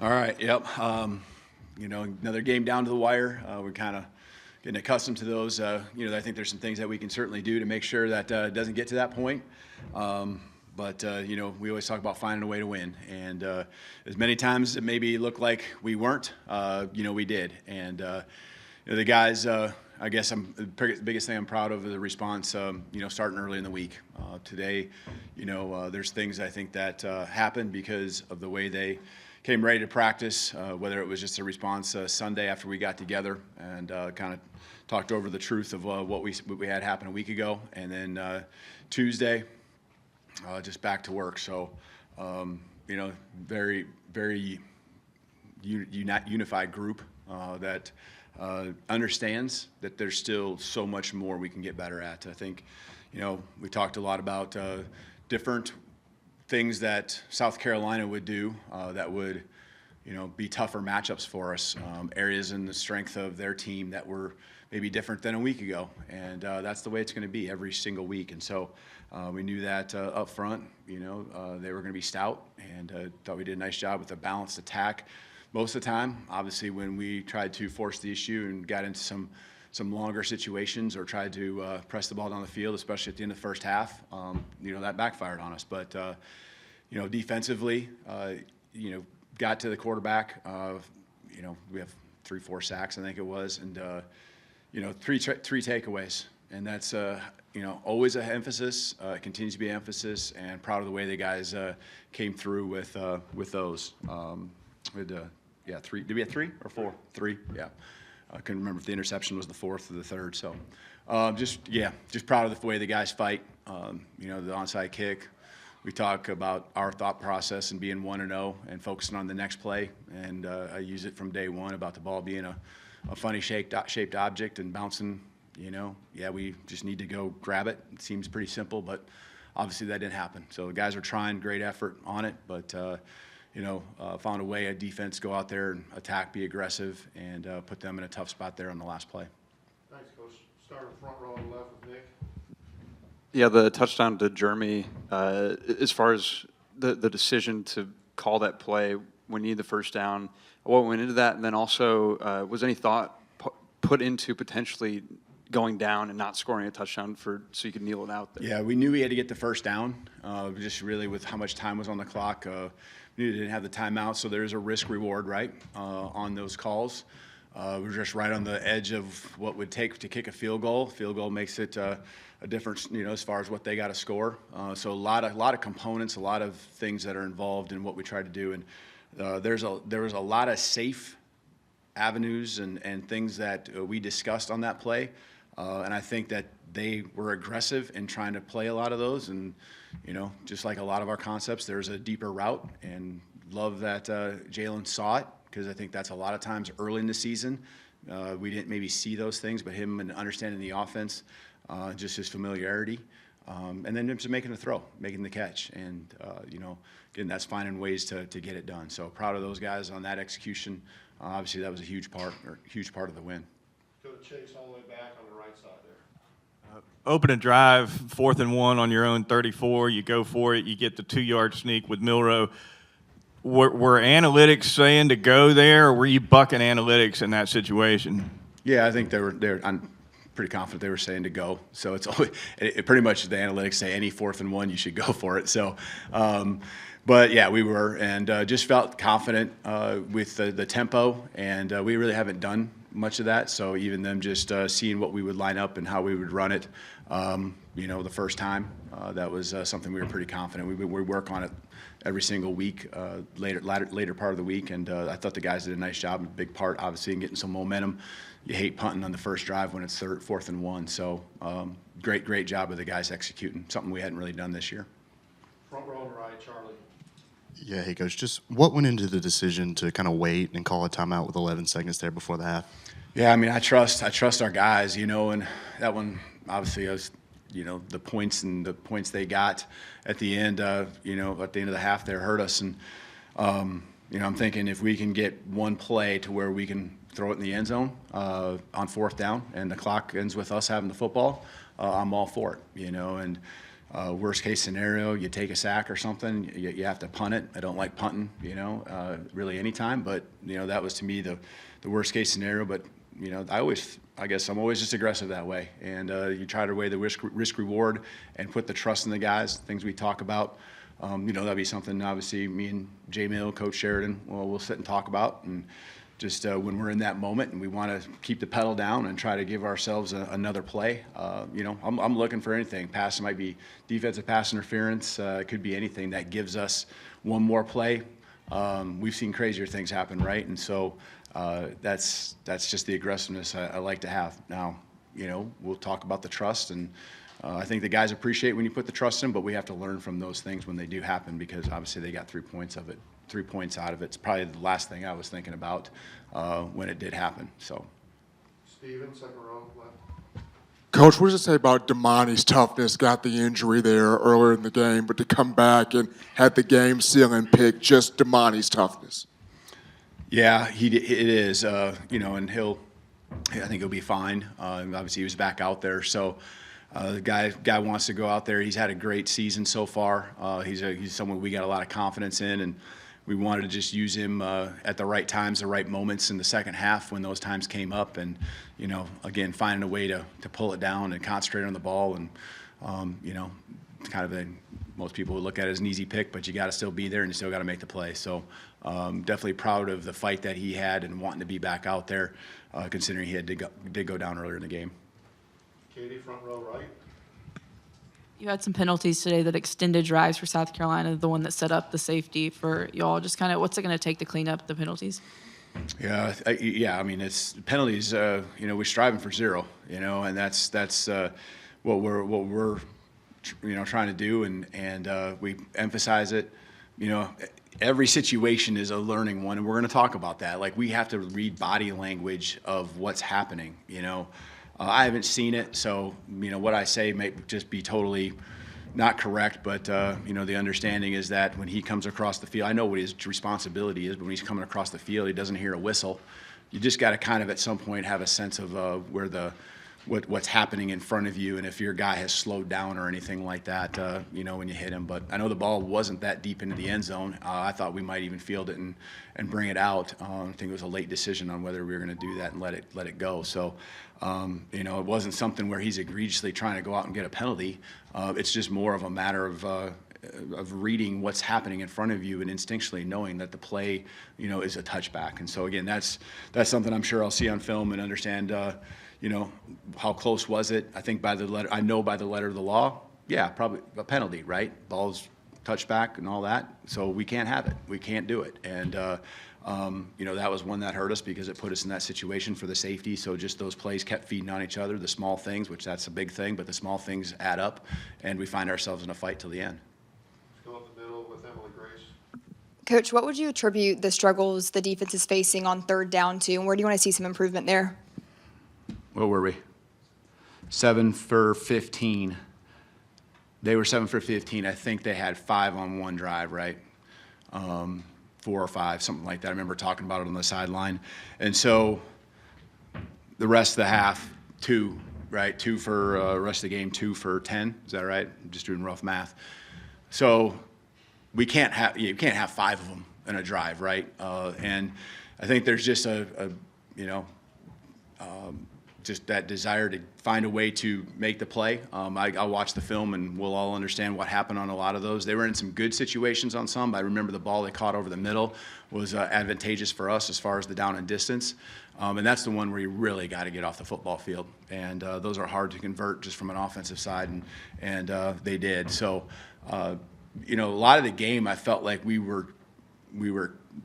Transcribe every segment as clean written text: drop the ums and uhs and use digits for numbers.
All right. Yep. Another game down to the wire. We're kind of getting accustomed to those. I think there's some things that we can certainly do to make sure that it doesn't get to that point. But we always talk about finding a way to win. And as many times it maybe looked like we weren't, we did. And the guys, I guess the biggest thing I'm proud of is the response, starting early in the week. Today, there's things I think that happened because of the way they came ready to practice, whether it was just a response Sunday after we got together and kind of talked over the truth of what we had happen a week ago, and then Tuesday, just back to work. So, very, very unified group that understands that there's still so much more we can get better at. I think, we talked a lot about different things that South Carolina would do that would, be tougher matchups for us, areas in the strength of their team that were maybe different than a week ago. And that's the way it's going to be every single week. And so we knew that up front, they were going to be stout, and thought we did a nice job with a balanced attack most of the time. Obviously, when we tried to force the issue and got into some longer situations or tried to press the ball down the field, especially at the end of the first half, that backfired on us. But, defensively, got to the quarterback. We have 3-4 sacks, I think it was, and, three takeaways. And that's, always an emphasis, continues to be an emphasis, and proud of the way the guys came through with those. Three. Did we have 3 or 4? 3, yeah. I couldn't remember if the interception was the 4th or the 3rd. So just proud of the way the guys fight. The onside kick. We talk about our thought process and being 1-0 and focusing on the next play. And I use it from day one about the ball being a funny shaped object and bouncing. We just need to go grab it. It seems pretty simple, but obviously that didn't happen. So the guys are trying, great effort on it, but found a way, a defense, go out there and attack, be aggressive, and put them in a tough spot there on the last play. Thanks, Coach. Start in front row on the left with Nick. Yeah, the touchdown to Jeremy, as far as the decision to call that play when you need the first down, what went into that? And then also, was any thought put into potentially going down and not scoring a touchdown so you could kneel it out there? Yeah, we knew we had to get the first down, just really with how much time was on the clock. We knew we didn't have the timeout, so there's a risk-reward, right, on those calls. We're just right on the edge of what would take to kick a field goal. Field goal makes it a difference, as far as what they got to score. So a lot of components, a lot of things that are involved in what we try to do. And there was a lot of safe avenues and things that we discussed on that play. And I think that they were aggressive in trying to play a lot of those. And, just like a lot of our concepts, there's a deeper route. And love that Jaylen saw it, because I think that's a lot of times early in the season. We didn't maybe see those things, but him and understanding the offense, just his familiarity. And then just making the throw, making the catch. And, again, that's finding ways to get it done. So proud of those guys on that execution. Obviously, that was a huge part of the win. Go to Chase all the way back on the right side there. Open a drive, 4th and 1 on your own 34. You go for it. You get the 2-yard sneak with Milroe. Were analytics saying to go there, or were you bucking analytics in that situation? Yeah, I think I'm pretty confident they were saying to go. So it's always, pretty much the analytics say any 4th and 1, you should go for it. So, but yeah, we were, and just felt confident with the tempo, and we really haven't done much of that. So even them just seeing what we would line up and how we would run it, the first time, that was something we were pretty confident. We work on it every single week, later part of the week, and I thought the guys did a nice job. A big part, obviously, in getting some momentum. You hate punting on the first drive when it's 4th and 1. So great job of the guys executing, something we hadn't really done this year. Front row on the right, Charlie. Yeah, hey, Coach, just what went into the decision to kind of wait and call a timeout with 11 seconds there before the half? Yeah, I mean, I trust our guys, and that one, obviously, was, the points they got at the end, at the end of the half there hurt us. And, I'm thinking if we can get one play to where we can throw it in the end zone on 4th down and the clock ends with us having the football, I'm all for it, and Worst case scenario, you take a sack or something, you have to punt it. I don't like punting, really anytime, but, that was to me the worst case scenario. But, I guess I'm always just aggressive that way. And you try to weigh the risk reward and put the trust in the guys, things we talk about. That'd be something, obviously, me and Jay Mill, Coach Sheridan, we'll sit and talk about. And just when we're in that moment and we want to keep the pedal down and try to give ourselves another play, I'm looking for anything. Pass might be defensive pass interference. It could be anything that gives us one more play. We've seen crazier things happen, right? And so that's just the aggressiveness I like to have. Now, we'll talk about the trust, and I think the guys appreciate when you put the trust in, but we have to learn from those things when they do happen, because obviously they got 3 points of it. 3 points out of it. It's probably the last thing I was thinking about when it did happen. So, Steven, second row, left. Coach, what does it say about Damani's toughness? Got the injury there earlier in the game, but to come back and had the game-sealing pick, just Damani's toughness. yeah, it is. And I think he'll be fine. Obviously, he was back out there, so the guy wants to go out there. He's had a great season so far. He's someone we got a lot of confidence in, and we wanted to just use him at the right times, the right moments in the second half when those times came up, and again, finding a way to pull it down and concentrate on the ball, and kind of most people would look at it as an easy pick, but you got to still be there and you still got to make the play. So definitely proud of the fight that he had and wanting to be back out there, considering he did go down earlier in the game. Katie, front row, right. You had some penalties today that extended drives for South Carolina, the one that set up the safety for y'all. Just kind of what's it going to take to clean up the penalties? Yeah, I mean, it's penalties. We're striving for zero. And that's what we're trying to do, and we emphasize it. Every situation is a learning one, and we're going to talk about that. Like, we have to read body language of what's happening. I haven't seen it, so what I say may just be totally not correct. But the understanding is that when he comes across the field, I know what his responsibility is. But when he's coming across the field, he doesn't hear a whistle. You just got to kind of at some point have a sense of where what's happening in front of you, and if your guy has slowed down or anything like that, when you hit him. But I know the ball wasn't that deep into the end zone. I thought we might even field it and bring it out. I think it was a late decision on whether we were going to do that and let it go. So, it wasn't something where he's egregiously trying to go out and get a penalty. It's just more of a matter of reading what's happening in front of you and instinctually knowing that the play, is a touchback. And so again, that's something I'm sure I'll see on film and understand. How close was it? I think by the letter of the law, yeah, probably a penalty, right? Ball's touchback and all that. So we can't have it. We can't do it. And, that was one that hurt us because it put us in that situation for the safety. So just those plays kept feeding on each other, the small things, which that's a big thing, but the small things add up, and we find ourselves in a fight till the end. Let's go up the middle with Emily Grace. Coach, what would you attribute the struggles the defense is facing on third down to, and where do you want to see some improvement there? What were we? 7 for 15. They were 7 for 15. I think they had 5 on one drive, right? 4 or 5, something like that. I remember talking about it on the sideline. And so the rest of the half, 2, right? 2 for the rest of the game, 2 for 10. Is that right? I'm just doing rough math. So you can't have 5 of them in a drive, right? And I think there's just just that desire to find a way to make the play. I'll watch the film and we'll all understand what happened on a lot of those. They were in some good situations on some. I remember the ball they caught over the middle was advantageous for us as far as the down and distance. And that's the one where you really got to get off the football field. And those are hard to convert just from an offensive side, and they did. So, a lot of the game I felt like we were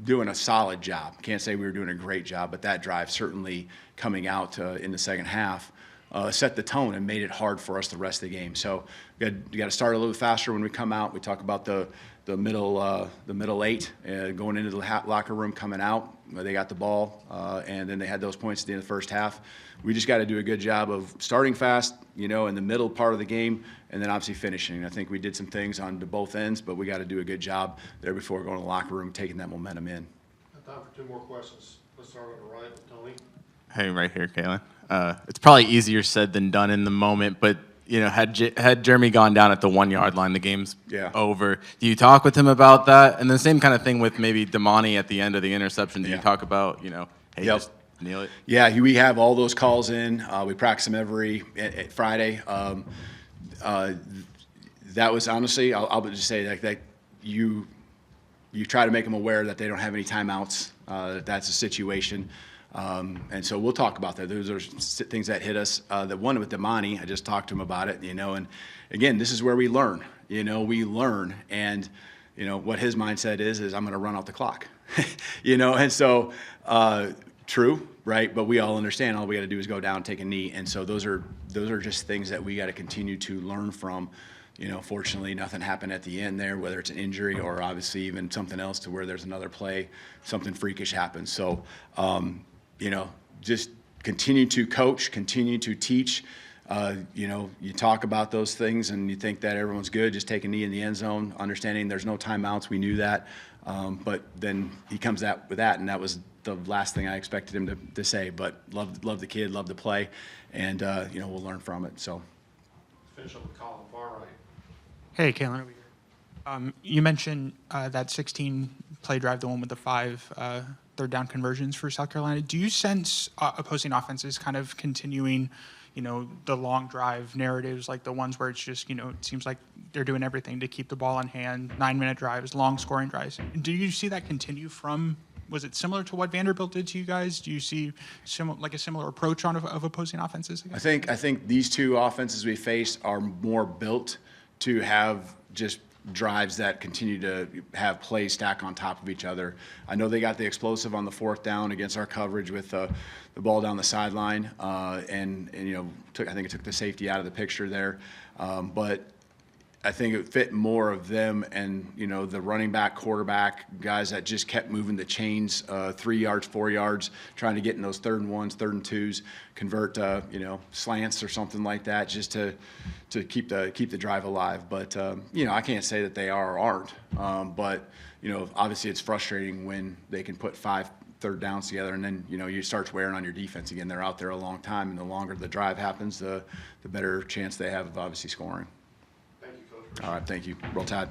doing a solid job. Can't say we were doing a great job, but that drive certainly coming out in the second half set the tone and made it hard for us the rest of the game. So you got to start a little faster when we come out. We talk about the middle 8 going into the locker room, coming out. They got the ball, and then they had those points at the end of the first half. We just got to do a good job of starting fast, in the middle part of the game, and then obviously finishing. I think we did some things on both ends, but we got to do a good job there before going to the locker room, taking that momentum in. Time for 2 more questions. Let's start on the right with Tony. Hey, right here, Kalen. It's probably easier said than done in the moment, but had Jeremy gone down at the 1 yard line, the game's Yeah. over. Do you talk with him about that? And the same kind of thing with maybe Damani at the end of the interception. Do you Yeah. talk about, hey, Yep. just kneel it? Yeah, we have all those calls in. We practice them every Friday. That was honestly, I'll just say that you try to make them aware that they don't have any timeouts. That's a situation. And so we'll talk about that. Those are things that hit us. The one with Damani, I just talked to him about it, and again, this is where we learn. We learn, and what his mindset is I'm going to run out the clock. And so true, right? But we all understand all we got to do is go down, take a knee, and so those are just things that we got to continue to learn from. Fortunately, nothing happened at the end there, whether it's an injury or obviously even something else to where there's another play, something freakish happens. So, just continue to coach, continue to teach. You talk about those things and you think that everyone's good, just take a knee in the end zone, understanding there's no timeouts. We knew that. But then he comes out with that, and that was the last thing I expected him to say. But love the kid, love the play, and, we'll learn from it. So. Finish up with Colin, far right. Hey, Kalen over here. You mentioned that 16-play drive, the one with the 5 third down conversions for South Carolina. Do you sense opposing offenses kind of continuing, the long drive narratives, like the ones where it's just, it seems like they're doing everything to keep the ball in hand, 9-minute drives, long scoring drives? Do you see that continue from? Was it similar to what Vanderbilt did to you guys? Do you see a similar approach of opposing offenses? I think these two offenses we face are more built to have just drives that continue to have plays stack on top of each other. I know they got the explosive on the 4th down against our coverage with the ball down the sideline, and I think it took the safety out of the picture there. But I think it fit more of them and, the running back, quarterback, guys that just kept moving the chains 3 yards, 4 yards, trying to get in those 3rd and 1s, 3rd and 2s, convert, slants or something like that just to keep the drive alive. But, I can't say that they are or aren't. But, obviously it's frustrating when they can put 5 third downs together and then, you start wearing on your defense again. They're out there a long time, and the longer the drive happens, the better chance they have of obviously scoring. Thank you, Coach. All right, thank you. Roll Tide.